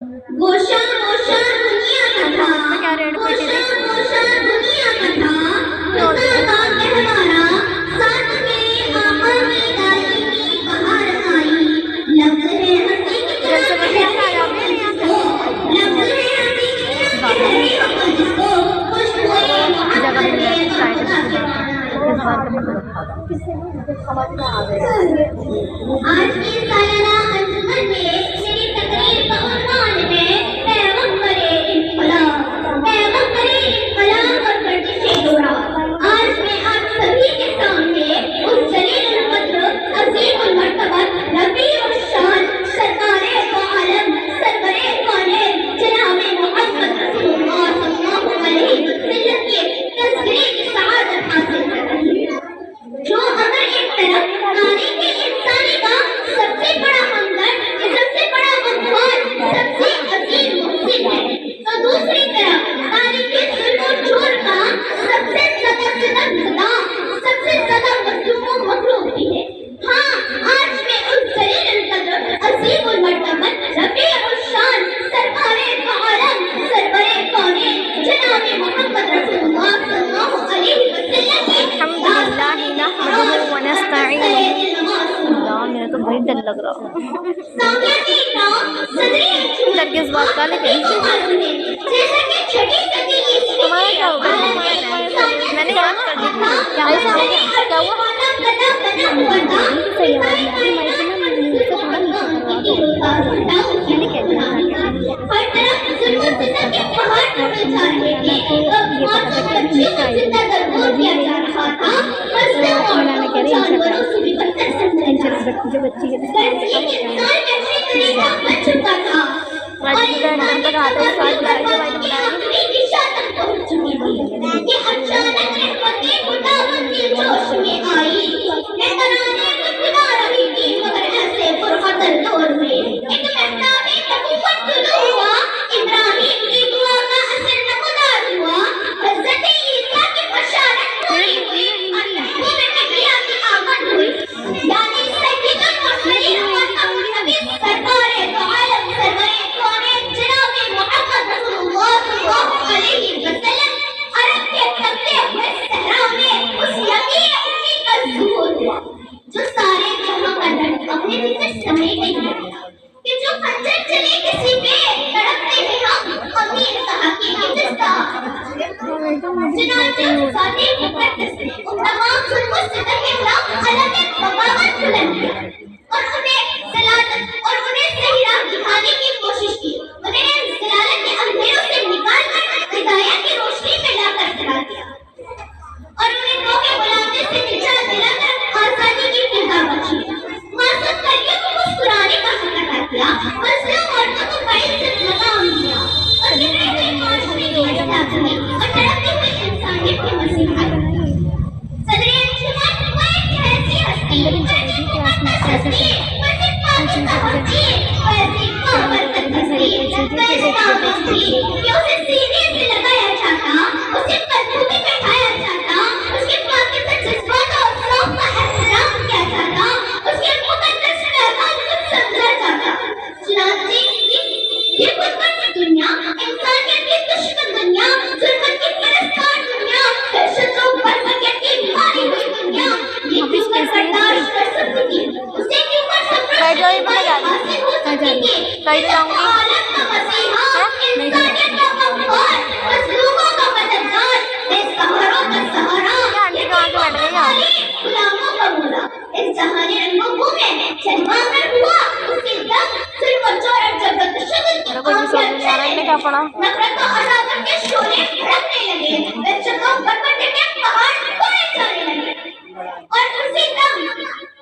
गोशा गोशा दुनिया का था, क्या रेड पेटी गोशा थी? गोशा दुनिया का था, खुदा का कहवारा, साथ मेरे आका की दाई की बहार आई, लफ्ज़ है हंसी की जल से तरह बढ़िया आ जाते हैं यहाँ से। लफ्ज़ है हंसी की तरह गहरी अमल जिसको, खुशबुए जगह मोहब्बत मिल है जाए खुदा के इस बात का पता समझ में आ गया। आज की सालाना अंजुमन में मेरी तकरीर का उन्वान है पैगंबरे इन्क़िलाब, पैगंबरे इन्क़िलाब और गर्दिशे दौरा। आज मैं आप सभी के सामने उस जलील कद्र अज़ीमुल मर्तबत रफ़ीउल शान सरकारे दो आलम सरवरे कौनैन जनाबे मुहम्मद रसूलुल्लाह सल्लल्लाहु अलैहि वसल्लम के तज़किरे की सआदत हासिल कर रही है, जो अगर एक तरफ तारीख़ इंसानी का सबसे बड़ा हमदर्द, सबसे बड़ा मक़बूल, सबसे अज़ीम मुहसिन है, तो दूसरी तरफ तारीख़ ज़ुल्म और जोर का सबसे ज़्यादा सितमज़दा, सबसे ज़्यादा मज़लूम और मग़लूब भी है। हाँ, आज मैं उस जलील क़द्र अज़ीमुल मर्तबत रफ़ीउल शान सरकारे दो आलम सरवरे कौनैन जनाबे मुहम्मद रसूलुल्लाह सल्लल्लाहु अलैहि वसल्लम के मेरा तो भाई डर लग रहा डर किस बात का, लेकिन तुम्हारा क्या होगा? मैंने याद कर दी थी। क्या ऐसा हो गया? क्या हुआ? जो बच्ची के जो सारे जहां का दर्द अपने भीतर समेटे हुए कि जो खंजर चले किसी पे तड़पते हैं हम अमीर साहब की जिस्ता चुनांचे सादे मुकद्दस उन तमाम जुल्मों से तके खिलाफ अलग बगावत बुलंद की और उन्हें जलालत और उन्हें सही राह दिखाने की कोशिश की, उन्हें जलालत के अंधेरों से निकाल कर हिदायत की रोशनी में लाकर खड़ा किया और उन्हें धोखे बुलाने से निजात दिलाकर आजादी की फिजा बख्शी, मासूम कलियों को मुस्कुराने का हक अता किया, मज़लूम औरतों को बाइज़्ज़त मकाम दिया और गिरते माशरे की इस्लाह की और तड़पते हुए इंसानियत की नसीहत। सदर अंजुमन वो एक ऐसी हस्ती, कि उसे सीने से लगाया जाता, उसे कद्दू में बैठाया जाता, उसके पाकिज़ा जज्बात और ज़ौक़ का एहतराम किया जाता, उसके मुक़द्दस पैगाम को समझा जाता। चुनांचे ये गुर्बत की दुनिया, इंसानियत की दुश्मन दुनिया, ज़ुल्मत की परस्तार दुनिया, दहशत और बरबकियत की मारी हुई दुनिया, ये क्यों कर बर्दाश्त कर सकती थी? उसे क्यों कर सब्र हासिल हो सकती थी? आलम का मसीहा, इंसानियत का मक़बूल, मज़लूमों का मददगार, बेसहारों का सहारा, गुलामों का मौला, इस जहानी रंगों में जलवा कर हुआ उसके दम सिर्फ चोर और जबरदस्त नफरत और अदावत के शोले भड़कने लगे, बेचैनों बरबटे के पहाड़ तोड़े जाने लगे और उसी दम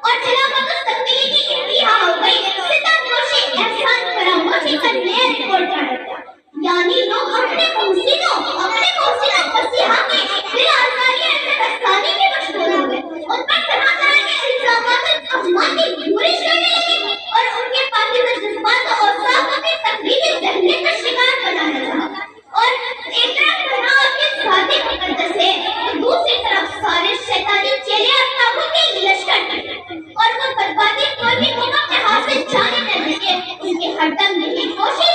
और जलावत और तकदीर की इंतहा हो गई, सितमनोशी एहसान फरामोशी का नया रिकॉर्ड काट दिया। यानी लोग अपने मोहसिनों मसीहा के दिल आज़ारी से दस्तानी में मशगूल हो गए, उन पर तरह तरह के इल्ज़ामात और तहमात की गुरिश करने लगे और उनके पाकिज़ा जज्बात और औसाफ़ों के तकलीफ़ी ज़हनियत का शिकार बनाना चाहा। और एक तरफ गुनाह के सादे मुक़द्दस है, तो दूसरी तरफ सारे शैतानी चेले और ताबूत के लश्कर और वो बर्बादी कोई भी मौका के हाथ से जाने न लगे, उनकी हरदम यही कोशिश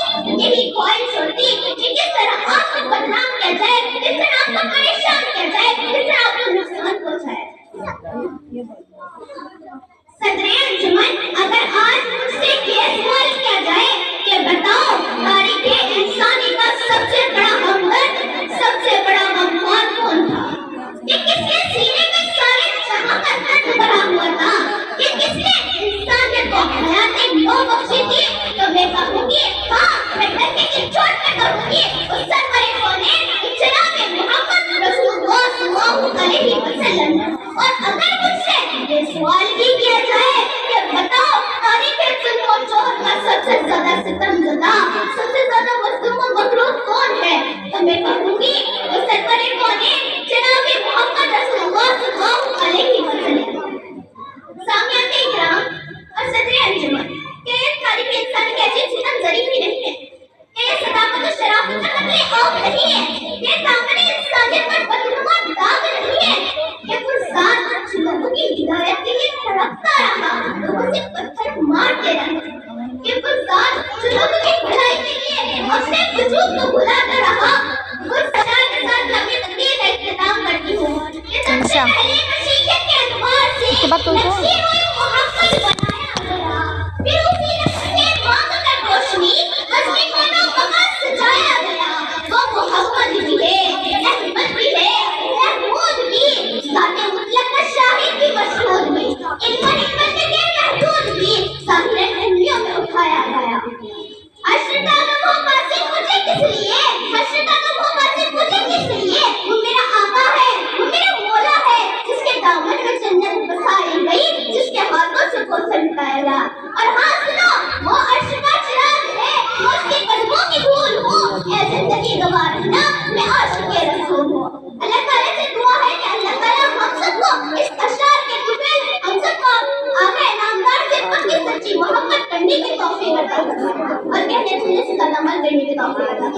وجود کو بلاتا رہا. اس سجا کے ساتھ میں اپنی تقریر کا اختتام کرتی ہوں. یہ سب سے پہلے مشیت کے اعتبار سے نقشے محمد بنایا گیا. پھر اسی نقش سے مانگ کر روشنی تصویر و مقصد سجایا گیا. وہ محمد بھی ہے، احمد بھی ہے، محمود بھی، ذات مطلق کا شاہد بھی، مشہود بھی، علم حکمت کے محدود بھی، ظاہراً انگلیوں میں اٹھایا گیا. حشر کا وہ ماسک مجھے کس لیے، حشر کا وہ ماسک مجھے کس لیے؟ وہ میرا آقا ہے، وہ میرا مولا ہے، جس کے دامن میں جنت بسائی گئی، جس کے ہاتھوں سے کوثر نکایا گیا. اور ہاں سنو، وہ عرش کا چراغ ہے، میں اس کے قدموں کی دھول ہوں. اے زندگی گوارنا، میں عاشق رسول ہوں. اللہ تعالیٰ سے دعا ہے کہ اللہ تعالیٰ ہم سب کو اس اشعار کے طفیل ہم سب کو آقا نامدار سے پکی سچی محبت کرنے کی توفیق عطا فرمائے اور کہنے سننے سے قدم کرنے کی توفیق عطا فرمائے.